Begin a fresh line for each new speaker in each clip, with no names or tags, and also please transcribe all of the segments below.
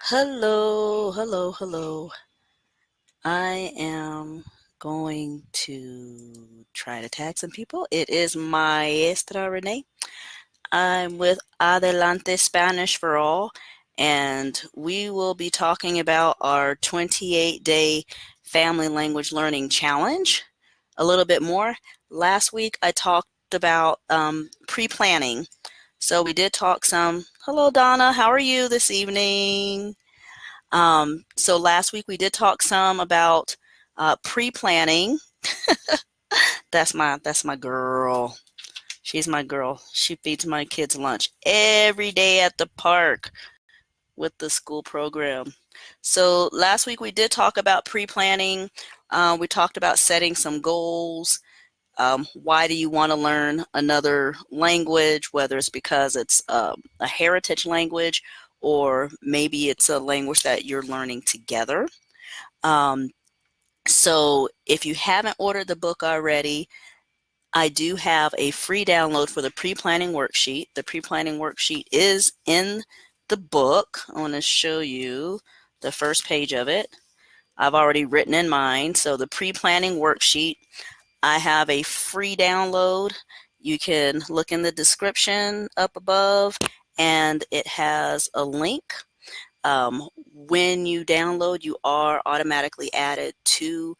Hello, hello, hello. I am going to try to tag some people. It is Maestra Renee. I'm with Adelante Spanish for All, and we will be talking about our 28-day family language learning challenge a little bit more. Last week I talked about pre-planning. So we did talk some. Hello, Donna. How are you this evening? So last week we did talk some about pre-planning. That's my girl. She's my girl. She feeds my kids lunch every day at the park with the school program. So last week we did talk about pre-planning. We talked about setting some goals. Why do you want to learn another language, whether it's because it's a heritage language or maybe it's a language that you're learning together. Um, so if you haven't ordered the book already, I do have a free download for the pre-planning worksheet. The pre-planning worksheet is in the book. I want to show you the first page of it. I've already written in mine. So the pre-planning worksheet, I have a free download. You can look in the description up above, and it has a link. When you download, you are automatically added to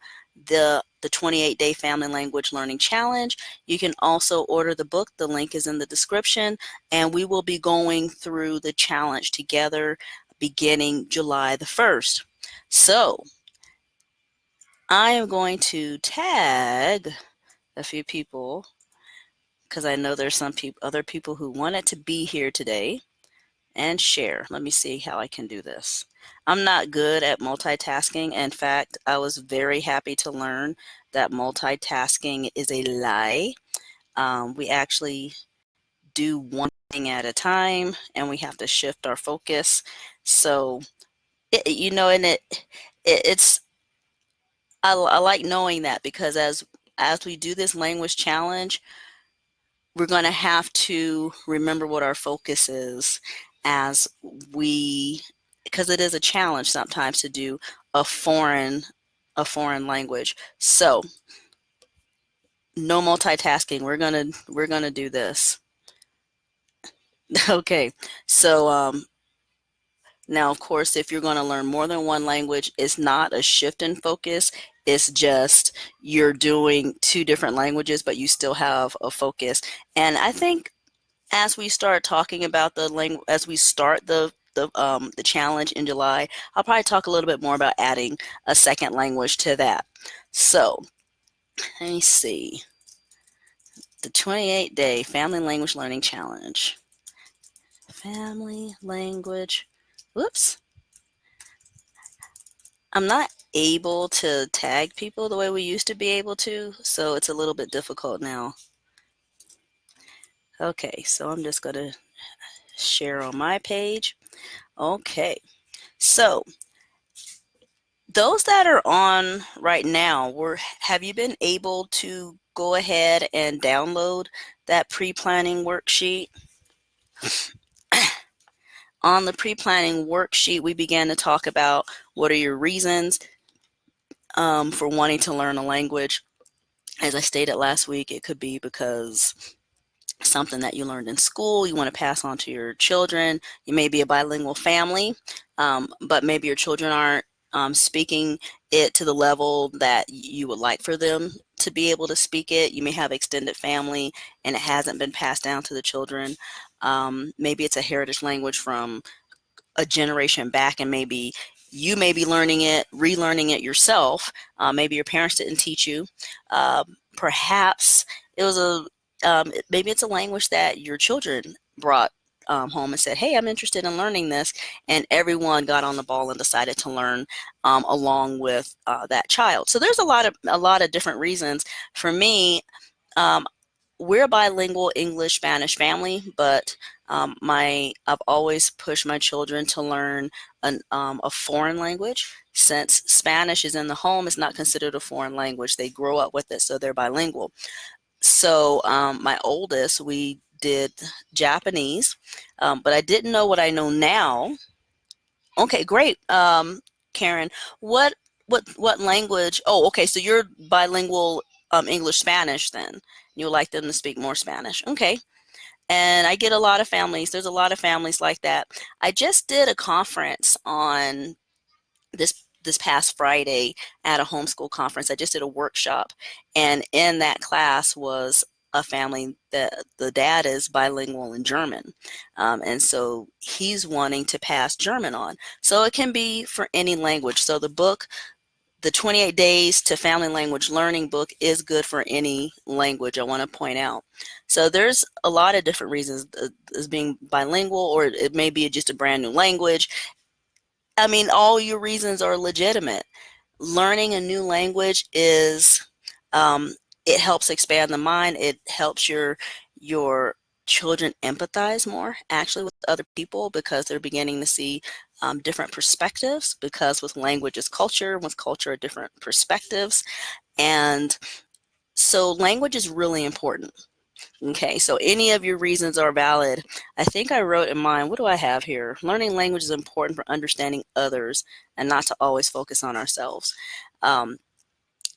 the 28-day family language learning challenge. You can also order the book. The link is in the description, and we will be going through the challenge together beginning July the 1st. So I am going to tag a few people because I know there's some other people who wanted to be here today and share. Let me see how I can do this. I'm not good at multitasking. In fact, I was very happy to learn that multitasking is a lie. We actually do one thing at a time and we have to shift our focus. So, it's I like knowing that because as we do this language challenge, we're going to have to remember what our focus is as we, because it is a challenge sometimes to do a foreign language. So no multitasking. We're gonna do this. Okay. So now, of course, if you're going to learn more than one language, it's not a shift in focus. It's just you're doing two different languages, but you still have a focus. And I think as we start talking about the language, as we start the challenge in July, I'll probably talk a little bit more about adding a second language to that. So let me see. The 28-day Family Language Learning Challenge. Family language. Whoops. I'm not able to tag people the way we used to be able to, so it's a little bit difficult now. Okay, so I'm just going to share on my page. Okay, so those that are on right now, have you been able to go ahead and download that pre-planning worksheet? On the pre-planning worksheet, we began to talk about what are your reasons for wanting to learn a language. As I stated last week, it could be because something that you learned in school you want to pass on to your children. You may be a bilingual family, but maybe your children aren't speaking it to the level that you would like for them to be able to speak it. You may have extended family and it hasn't been passed down to the children. Maybe it's a heritage language from a generation back, and maybe you may be learning it, relearning it yourself. Maybe your parents didn't teach you. Perhaps it was maybe it's a language that your children brought home and said, "Hey, I'm interested in learning this," and everyone got on the ball and decided to learn along with that child. So there's a lot of different reasons. For me, um, we're a bilingual English-Spanish family, but I've always pushed my children to learn a foreign language. Since Spanish is in the home, it's not considered a foreign language. They grow up with it, so they're bilingual. So my oldest, we did Japanese, but I didn't know what I know now Okay, great. Karen, what what language? Oh, okay, so you're bilingual English Spanish then. You would like them to speak more Spanish. Okay. And I get a lot of families. There's a lot of families like that. I just did a conference on this past Friday at a homeschool conference. I just did a workshop, and in that class was a family that the dad is bilingual in German, and so he's wanting to pass German on. So it can be for any language. So the book, the 28 Days to Family Language Learning book, is good for any language, I want to point out. So there's a lot of different reasons as being bilingual, or it may be just a brand new language. I mean, all your reasons are legitimate. Learning a new language is, um, it helps expand the mind. It helps your children empathize more actually with other people because they're beginning to see different perspectives. Because with language is culture, with culture are different perspectives, and so language is really important. Okay, so any of your reasons are valid. I think I wrote in mine, what do I have here? Learning language is important for understanding others and not to always focus on ourselves. Um,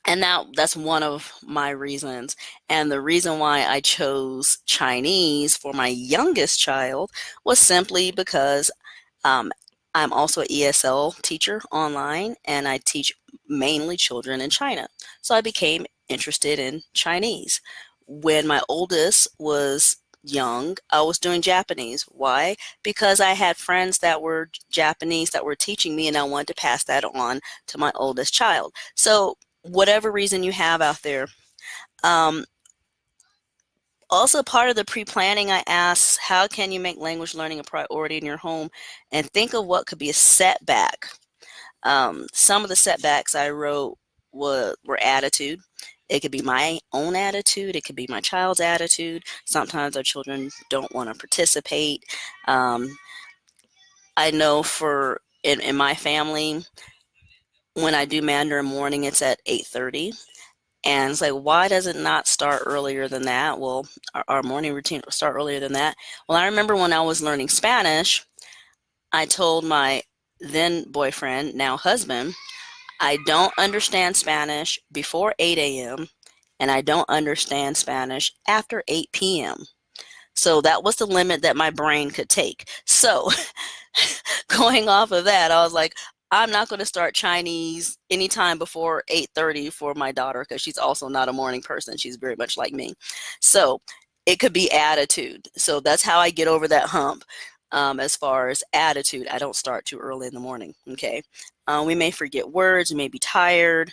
and that's one of my reasons. And the reason why I chose Chinese for my youngest child was simply because um, I'm also an ESL teacher online, and I teach mainly children in China. So I became interested in Chinese. When my oldest was young, I was doing Japanese. Why? Because I had friends that were Japanese that were teaching me, and I wanted to pass that on to my oldest child. So whatever reason you have out there. Um, Also, part of the pre-planning, I asked, how can you make language learning a priority in your home, and think of what could be a setback. Some of the setbacks I wrote were attitude. It could be my own attitude. It could be my child's attitude. Sometimes our children don't want to participate. Um, I know in my family, when I do Mandarin morning, it's at 8:30. And it's like, why does it not start earlier than that? Well, our morning routine will start earlier than that. Well, I remember when I was learning Spanish, I told my then boyfriend, now husband, I don't understand Spanish before 8 a.m. and I don't understand Spanish after 8 p.m. So that was the limit that my brain could take. So going off of that, I was like, I'm not going to start Chinese anytime before 8:30 for my daughter because she's also not a morning person. She's very much like me. So it could be attitude. So that's how I get over that hump. As far as attitude, I don't start too early in the morning. Okay. We may forget words, we may be tired.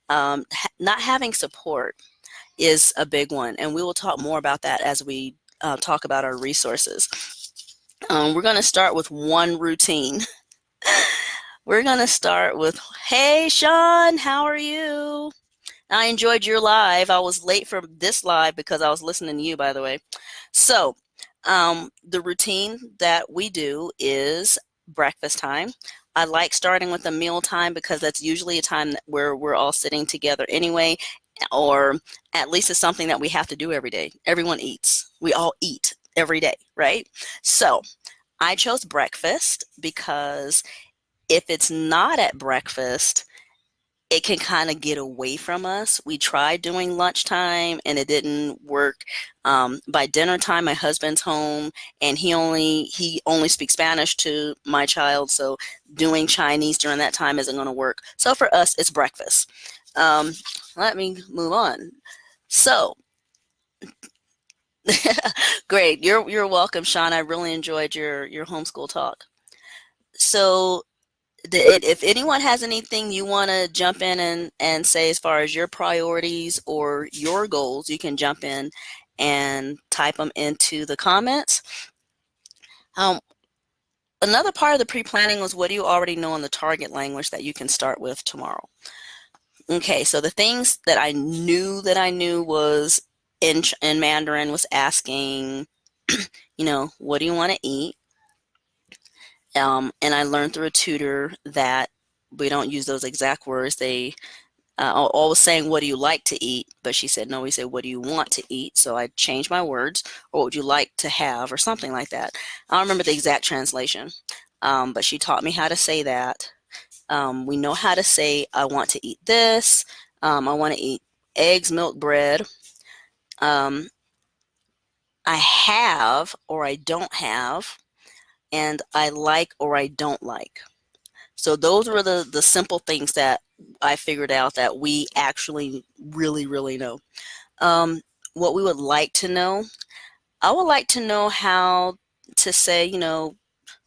Not having support is a big one. And we will talk more about that as we talk about our resources. We're going to start with one routine. We're going to start with, hey, Sean, how are you? I enjoyed your live. I was late for this live because I was listening to you, by the way. So, the routine that we do is breakfast time. I like starting with a meal time because that's usually a time where we're all sitting together anyway, or at least it's something that we have to do every day. Everyone eats. We all eat every day, right? So, I chose breakfast because if it's not at breakfast, it can kind of get away from us. We tried doing lunchtime and it didn't work. By dinner time, my husband's home and he only speaks Spanish to my child, so doing Chinese during that time isn't going to work. So for us, it's breakfast. Um, Let me move on. So great, you're welcome, Sean. I really enjoyed your homeschool talk. So if anyone has anything you want to jump in and say as far as your priorities or your goals, you can jump in and type them into the comments. Um, Another part of the pre-planning was, what do you already know in the target language that you can start with tomorrow? Okay, so the things that I knew was in Mandarin was asking, what do you want to eat? And I learned through a tutor that we don't use those exact words. They always saying, what do you like to eat? But she said, no, we said, what do you want to eat? So I changed my words, or what would you like to have, or something like that. I don't remember the exact translation. but she taught me how to say that. We know how to say, I want to eat this. I want to eat eggs, milk, bread. Um, I have or I don't have, and I like or I don't like. So those were the simple things that I figured out that we actually really, really know. Um, what we would like to know, I would like to know how to say, go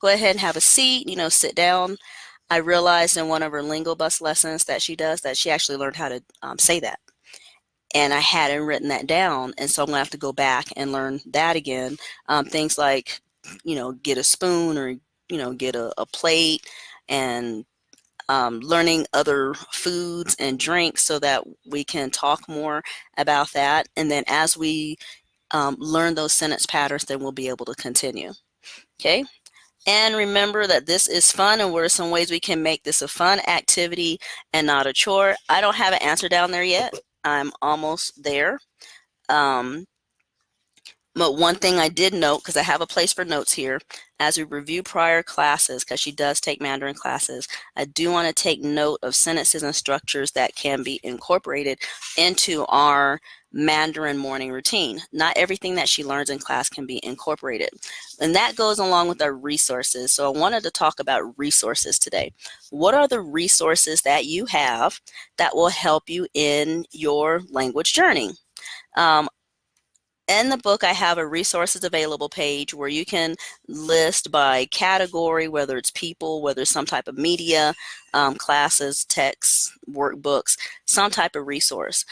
ahead and have a seat, sit down. I realized in one of her lingo bus lessons that she does that she actually learned how to say that. And I hadn't written that down. And so I'm going to have to go back and learn that again. Things like, get a spoon or, get a plate, and learning other foods and drinks so that we can talk more about that. And then as we learn those sentence patterns, then we'll be able to continue. Okay. And remember that this is fun, and what are some ways we can make this a fun activity and not a chore? I don't have an answer down there yet. I'm almost there. Um, But one thing I did note, because I have a place for notes here, as we review prior classes, because she does take Mandarin classes, I do want to take note of sentences and structures that can be incorporated into our Mandarin morning routine. Not everything that she learns in class can be incorporated. And that goes along with our resources. So I wanted to talk about resources today. What are the resources that you have that will help you in your language journey? Um, in the book, I have a resources available page where you can list by category, whether it's people, whether it's some type of media, classes, texts, workbooks, some type of resource.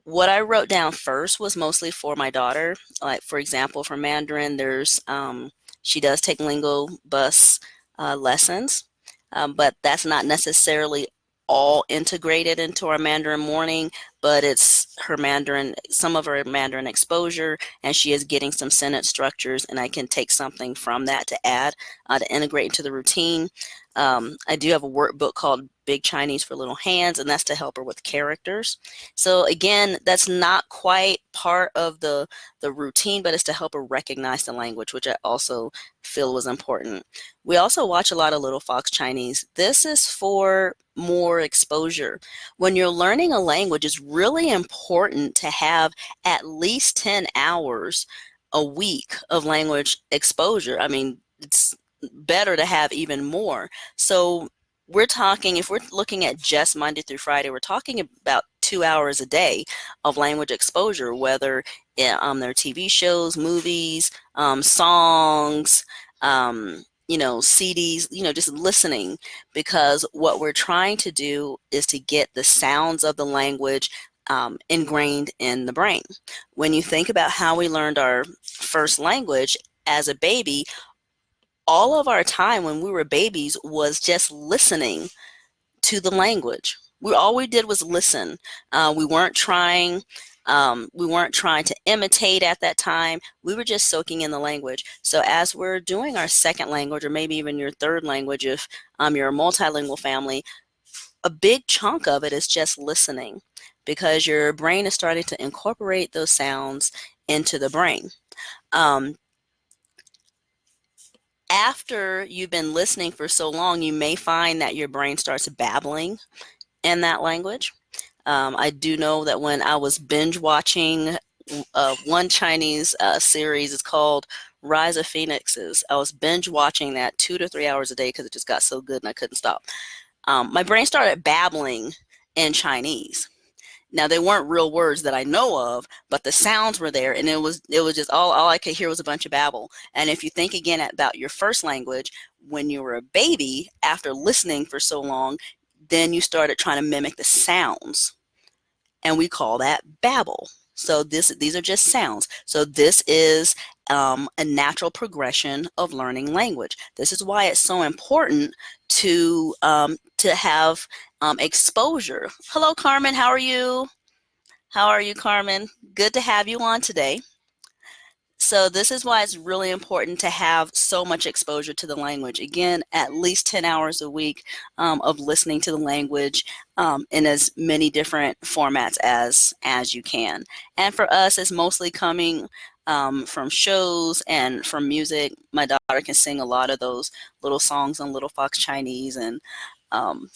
What I wrote down first was mostly for my daughter. Like, for example, for Mandarin, she does take lingo bus lessons, but that's not necessarily all integrated into our Mandarin morning, but it's her Mandarin, some of her Mandarin exposure, and she is getting some sentence structures, and I can take something from that to add, to integrate into the routine. I do have a workbook called Big Chinese for Little Hands, and that's to help her with characters. So again, that's not quite part of the routine, but it's to help her recognize the language, which I also feel was important. We also watch a lot of Little Fox Chinese. This is for more exposure. When you're learning a language, it's really important to have at least 10 hours a week of language exposure. I mean, it's better to have even more. So we're talking, if we're looking at just Monday through Friday, we're talking about 2 hours a day of language exposure, whether they're TV shows, movies, songs, CDs, just listening, because what we're trying to do is to get the sounds of the language ingrained in the brain. When you think about how we learned our first language as a baby, all of our time when we were babies was just listening to the language. All we did was listen. We weren't trying. We weren't trying to imitate at that time. We were just soaking in the language. So as we're doing our second language, or maybe even your third language, if you're a multilingual family, a big chunk of it is just listening, because your brain is starting to incorporate those sounds into the brain. After you've been listening for so long, you may find that your brain starts babbling in that language. I do know that when I was binge watching one Chinese series, it's called Rise of Phoenixes. I was binge watching that 2 to 3 hours a day because it just got so good and I couldn't stop. My brain started babbling in Chinese. Now, they weren't real words that I know of, but the sounds were there, and it was just all I could hear was a bunch of babble. And if you think again about your first language, when you were a baby, after listening for so long, then you started trying to mimic the sounds, and we call that babble. So these are just sounds. So this is a natural progression of learning language. This is why it's so important to have exposure. Hello, Carmen. How are you? How are you, Carmen? Good to have you on today. So this is why it's really important to have so much exposure to the language. Again, at least 10 hours a week of listening to the language in as many different formats as you can. And for us, it's mostly coming from shows and from music. My daughter can sing a lot of those little songs on Little Fox Chinese, and um,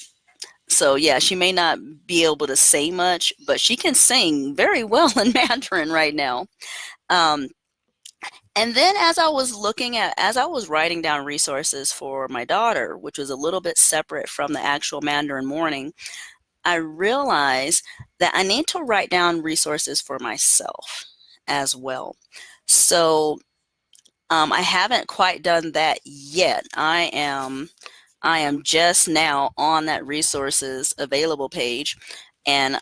so yeah, she may not be able to say much, but she can sing very well in Mandarin right now. Um, and then as I was writing down resources for my daughter, which was a little bit separate from the actual Mandarin morning, I realized that I need to write down resources for myself as well. So I haven't quite done that yet. I am just now on that resources available page, and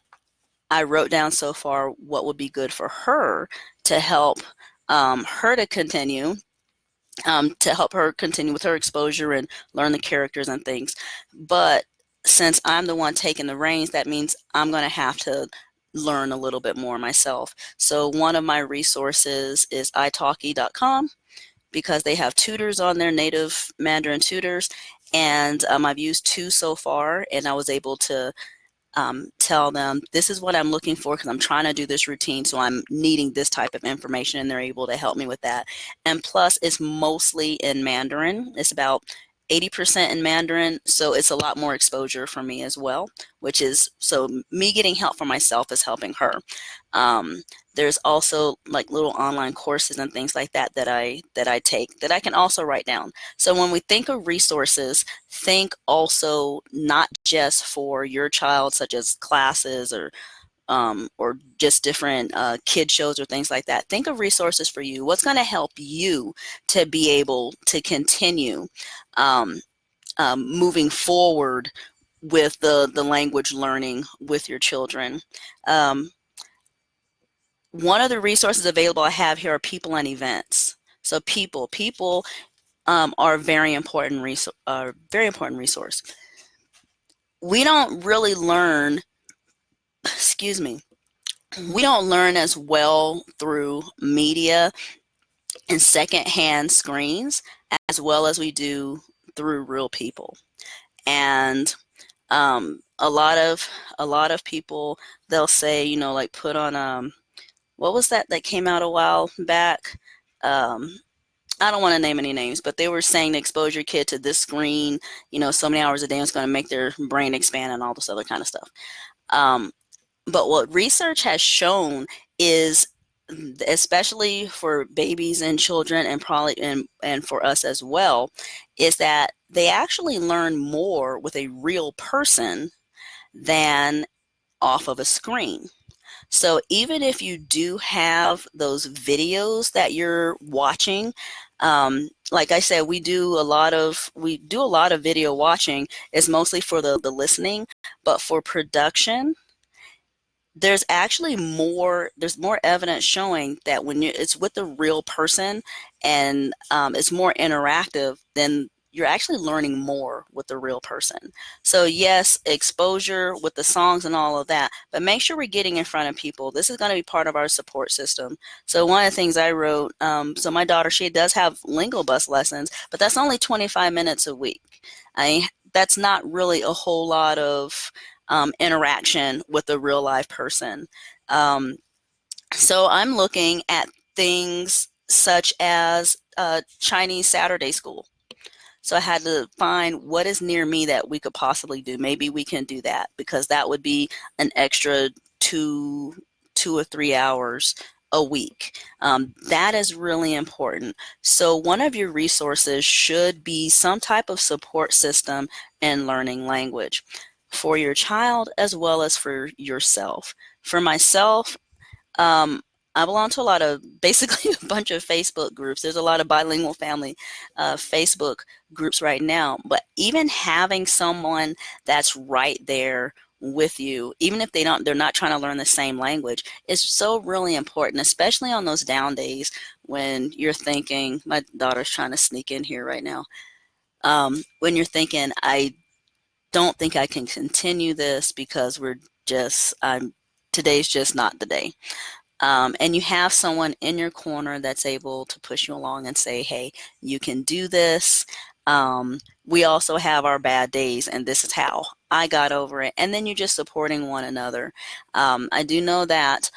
I wrote down so far what would be good for her to help her to help her continue with her exposure and learn the characters and things. But since I'm the one taking the reins, that means I'm going to have to learn a little bit more myself. So one of my resources is italki.com, because they have tutors on there, native Mandarin tutors, and I've used two so far, and I was able to tell them this is what I'm looking for because I'm trying to do this routine, so I'm needing this type of information, and they're able to help me with that. And plus, it's mostly in Mandarin. It's about 80% in Mandarin, so it's a lot more exposure for me as well, which is, so me getting help for myself is helping her. Um, there's also like little online courses and things like that that I take that I can also write down. So when we think of resources, think also not just for your child, such as classes or just different kid shows or things like that. Think of resources for you. What's going to help you to be able to continue um, moving forward with the language learning with your children. Um, One of the resources available I have here are people and events. So people are a very important resource. We don't really learn, excuse me, we don't learn as well through media and secondhand screens as well as we do through real people. And a lot of people, they'll say, like put on what was that came out a while back? Um, I don't want to name any names, but they were saying to expose your kid to this screen, so many hours a day is going to make their brain expand and all this other kind of stuff. Um, but what research has shown is, especially for babies and children, and probably and for us as well, is that they actually learn more with a real person than off of a screen. So even if you do have those videos that you're watching, like I said, we do a lot of video watching. It's mostly for the listening, but for production, there's more evidence showing that when it's with a real person, and it's more interactive, then you're actually learning more with the real person. So yes, exposure with the songs and all of that, but make sure we're getting in front of people. This is going to be part of our support system. So one of the things I wrote, so my daughter, she does have lingo bus lessons, but that's only 25 minutes a week. That's not really a whole lot of interaction with a real live person. Um, so I'm looking at things such as Chinese Saturday school. So I had to find what is near me that we could possibly do. Maybe we can do that, because that would be an extra two or 3 hours a week. That is really important. So one of your resources should be some type of support system in learning language for your child as well as for yourself. For myself, um, I belong to a lot of, basically a bunch of Facebook groups. There's a lot of bilingual family Facebook groups right now, but even having someone that's right there with you, even if they're not trying to learn the same language, is so really important, especially on those down days when you're thinking, my daughter's trying to sneak in here right now. When you're thinking, I don't think I can continue this because today's just not the day. and you have someone in your corner that's able to push you along and say, hey, you can do this. We also have our bad days, and this is how I got over it. And then you're just supporting one another. I do know that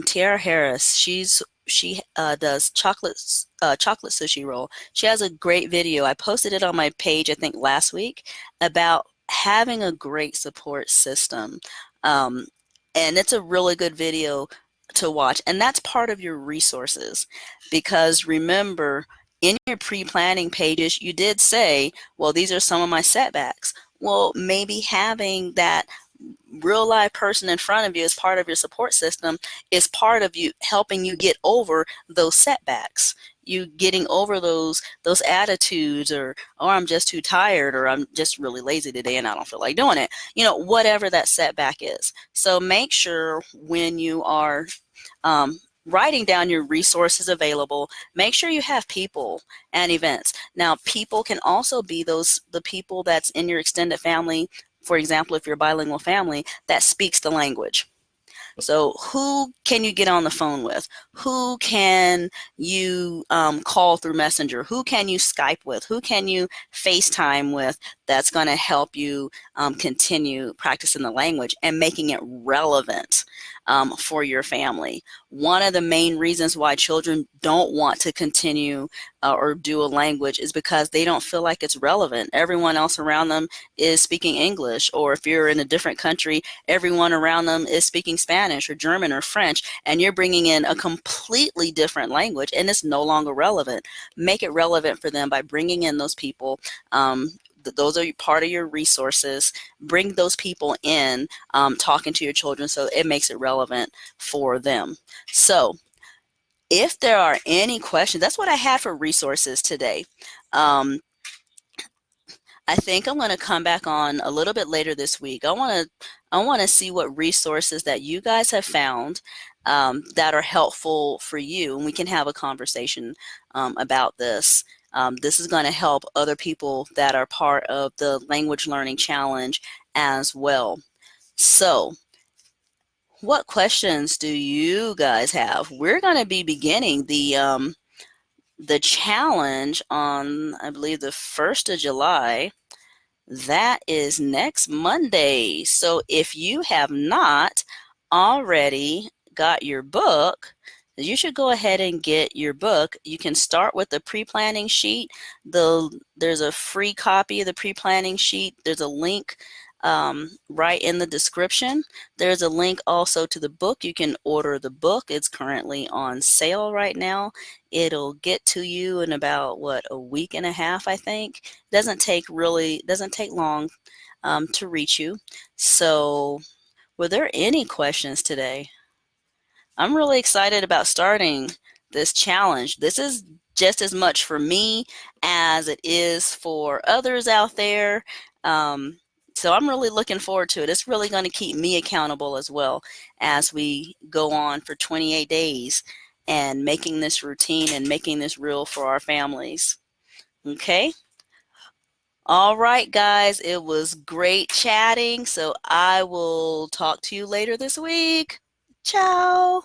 Tiara Harris, she does chocolate sushi roll. She has a great video. I posted it on my page, I think last week, about having a great support system. Um, and it's a really good video to watch. And that's part of your resources. Because remember, in your pre-planning pages, you did say, well, these are some of my setbacks. Well, maybe having that real live person in front of you as part of your support system is part of you helping you get over those setbacks, you getting over those attitudes, or I'm just too tired, or I'm just really lazy today and I don't feel like doing it, whatever that setback is. So make sure when you are writing down your resources available, make sure you have people and events. Now, people can also be the people that's in your extended family. For example, if you're a bilingual family that speaks the language. So who can you get on the phone with? Who can you call through Messenger? Who can you Skype with? Who can you FaceTime with that's going to help you continue practicing the language and making it relevant for your family? One of the main reasons why children don't want to continue or do a language is because they don't feel like it's relevant. Everyone else around them is speaking English, or if you're in a different country, everyone around them is speaking Spanish or German or French, and you're bringing in a completely different language and it's no longer relevant. Make it relevant for them by bringing in those people. Those are part of your resources. Bring those people in, talking to your children, so it makes it relevant for them. So if there are any questions, that's what I had for resources today. I think I'm going to come back on a little bit later this week. I want to see what resources that you guys have found that are helpful for you, and we can have a conversation about this. This is going to help other people that are part of the language learning challenge as well. So, what questions do you guys have? We're going to be beginning the challenge on, I believe, the 1st of July. That is next Monday. So if you have not already got your book, you should go ahead and get your book. You can start with the pre-planning sheet. There's a free copy of the pre-planning sheet. There's a link right in the description. There's a link also to the book. You can order the book. It's currently on sale right now. It'll get to you in about, a week and a half, I think. Doesn't take long to reach you. So, were there any questions today? I'm really excited about starting this challenge. This is just as much for me as it is for others out there. So I'm really looking forward to it. It's really going to keep me accountable as well as we go on for 28 days and making this routine and making this real for our families. Okay? All right, guys. It was great chatting. So I will talk to you later this week. Ciao.